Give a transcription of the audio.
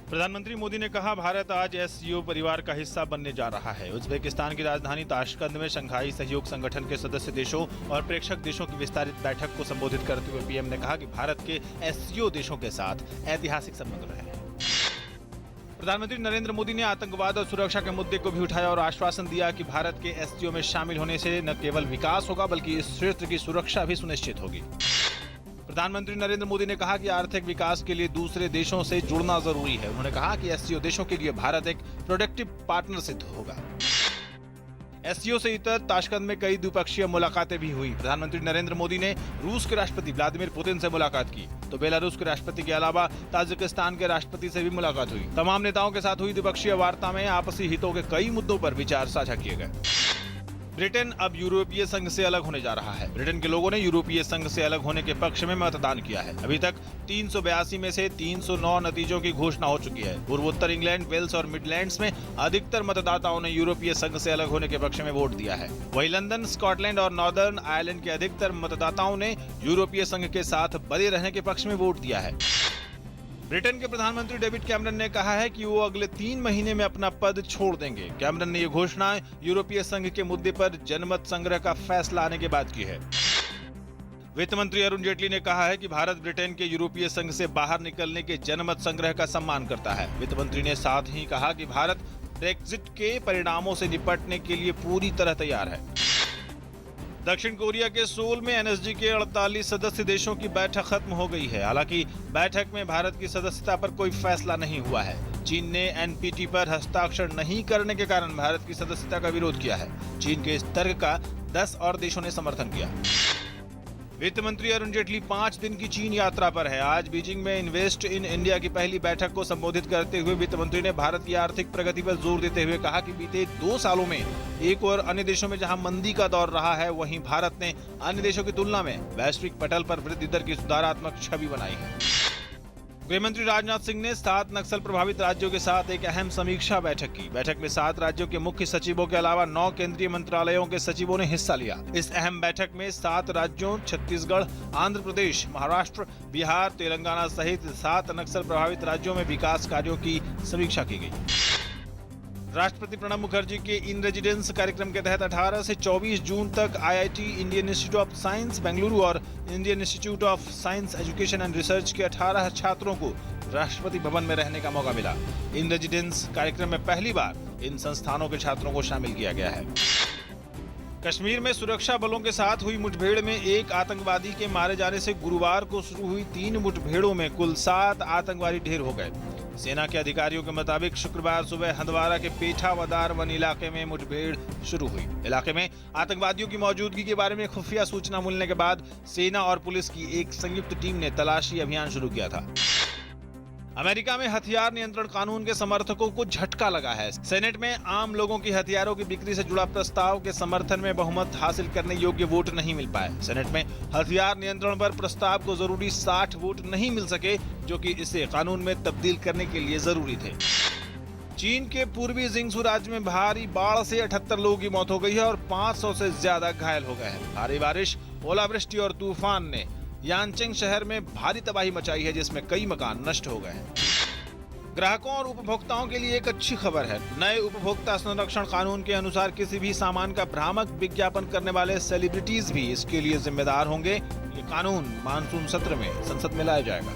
प्रधानमंत्री मोदी ने कहा, भारत आज एससीओ परिवार का हिस्सा बनने जा रहा है। उज्बेकिस्तान की राजधानी ताशकंद में शंघाई सहयोग संगठन के सदस्य देशों और प्रेक्षक देशों की विस्तारित बैठक को संबोधित करते हुए पीएम ने कहा कि भारत के एससीओ देशों के साथ ऐतिहासिक संबंध रहे हैं। प्रधानमंत्री नरेंद्र मोदी ने आतंकवाद और सुरक्षा के मुद्दे को भी उठाया और आश्वासन दिया कि भारत के एससीओ में शामिल होने से न केवल विकास होगा बल्कि इस क्षेत्र की सुरक्षा भी सुनिश्चित होगी। प्रधानमंत्री नरेंद्र मोदी ने कहा कि आर्थिक विकास के लिए दूसरे देशों से जुड़ना जरूरी है। उन्होंने कहा कि एससीओ देशों के लिए भारत एक प्रोडक्टिव पार्टनर सिद्ध होगा। एससीओ से इतर ताशकंद में कई द्विपक्षीय मुलाकातें भी हुई। प्रधानमंत्री नरेंद्र मोदी ने रूस के राष्ट्रपति व्लादिमीर पुतिन से मुलाकात की तो बेलारूस के राष्ट्रपति के अलावा ताजिकिस्तान के राष्ट्रपति से भी मुलाकात हुई। तमाम नेताओं के साथ हुई द्विपक्षीय वार्ता में आपसी हितों के कई मुद्दों पर विचार साझा किए गए। ब्रिटेन अब यूरोपीय संघ से अलग होने जा रहा है। ब्रिटेन के लोगों ने यूरोपीय संघ से अलग होने के पक्ष में मतदान किया है। अभी तक 382 में से 309 नतीजों की घोषणा हो चुकी है। पूर्वोत्तर इंग्लैंड, वेल्स और मिडलैंड्स में अधिकतर मतदाताओं ने यूरोपीय संघ से अलग होने के पक्ष में वोट दिया है। वहीं लंदन, स्कॉटलैंड और नॉर्दर्न आयरलैंड के अधिकतर मतदाताओं ने यूरोपीय संघ के साथ बने रहने के पक्ष में वोट दिया है। ब्रिटेन के प्रधानमंत्री डेविड कैमरन ने कहा है कि वो अगले 3 महीने में अपना पद छोड़ देंगे। कैमरन ने ये घोषणा यूरोपीय संघ के मुद्दे पर जनमत संग्रह का फैसला आने के बाद की है। वित्त मंत्री अरुण जेटली ने कहा है कि भारत ब्रिटेन के यूरोपीय संघ से बाहर निकलने के जनमत संग्रह का सम्मान करता है। वित्त मंत्री ने साथ ही कहा कि भारत ब्रेक्जिट के परिणामों से निपटने के लिए पूरी तरह तैयार है। दक्षिण कोरिया के सोल में एनएसजी के 48 सदस्य देशों की बैठक खत्म हो गई है। हालांकि बैठक में भारत की सदस्यता पर कोई फैसला नहीं हुआ है। चीन ने एनपीटी पर हस्ताक्षर नहीं करने के कारण भारत की सदस्यता का विरोध किया है। चीन के इस तर्क का 10 और देशों ने समर्थन किया। वित्त मंत्री अरुण जेटली 5 दिन की चीन यात्रा पर है। आज बीजिंग में इन्वेस्ट इन इंडिया की पहली बैठक को संबोधित करते हुए वित्त मंत्री ने भारत की आर्थिक प्रगति पर जोर देते हुए कहा कि बीते 2 सालों में एक और अन्य देशों में जहां मंदी का दौर रहा है, वहीं भारत ने अन्य देशों की तुलना में वैश्विक पटल पर वृद्धि दर की सुधारात्मक छवि बनाई है। गृहमंत्री राजनाथ सिंह ने 7 नक्सल प्रभावित राज्यों के साथ एक अहम समीक्षा बैठक की। बैठक में 7 राज्यों के मुख्य सचिवों के अलावा 9 केंद्रीय मंत्रालयों के सचिवों ने हिस्सा लिया। इस अहम बैठक में 7 राज्यों छत्तीसगढ़, आंध्र प्रदेश, महाराष्ट्र, बिहार, तेलंगाना सहित 7 नक्सल प्रभावित राज्यों में विकास कार्यों की समीक्षा की गई। राष्ट्रपति प्रणब मुखर्जी के इन रेजिडेंस कार्यक्रम के तहत 18 से 24 जून तक IIT, Indian Institute of Science Bengaluru और Indian Institute of Science Education and Research के 18 छात्रों को राष्ट्रपति भवन में रहने का मौका मिला। इन रेजिडेंस कार्यक्रम में पहली बार इन संस्थानों के छात्रों को शामिल किया गया है। कश्मीर में सुरक्षा बलों के साथ हुई मुठभेड़ में एक आतंकवादी के मारे जाने से गुरुवार को शुरू हुई 3 मुठभेड़ों में कुल 7 आतंकवादी ढेर हो गए। सेना के अधिकारियों के मुताबिक शुक्रवार सुबह हंदवारा के पेठा वदार वन इलाके में मुठभेड़ शुरू हुई। इलाके में आतंकवादियों की मौजूदगी के बारे में खुफिया सूचना मिलने के बाद सेना और पुलिस की एक संयुक्त टीम ने तलाशी अभियान शुरू किया था। अमेरिका में हथियार नियंत्रण कानून के समर्थकों को झटका लगा है। सेनेट में आम लोगों की हथियारों की बिक्री से जुड़ा प्रस्ताव के समर्थन में बहुमत हासिल करने योग्य वोट नहीं मिल पाए। सेनेट में हथियार नियंत्रण पर प्रस्ताव को जरूरी 60 वोट नहीं मिल सके, जो कि इसे कानून में तब्दील करने के लिए जरूरी थे। चीन के पूर्वी जिंगसू राज्य में भारी बाढ़ से 78 लोगों की मौत हो गई है और 500 से ज्यादा घायल हो गए हैं। भारी बारिश, ओलावृष्टि और तूफान ने यांचेंग शहर में भारी तबाही मचाई है, जिसमें कई मकान नष्ट हो गए हैं। ग्राहकों और उपभोक्ताओं के लिए एक अच्छी खबर है। नए उपभोक्ता संरक्षण कानून के अनुसार किसी भी सामान का भ्रामक विज्ञापन करने वाले सेलिब्रिटीज भी इसके लिए जिम्मेदार होंगे। ये कानून मानसून सत्र में संसद में लाया जाएगा।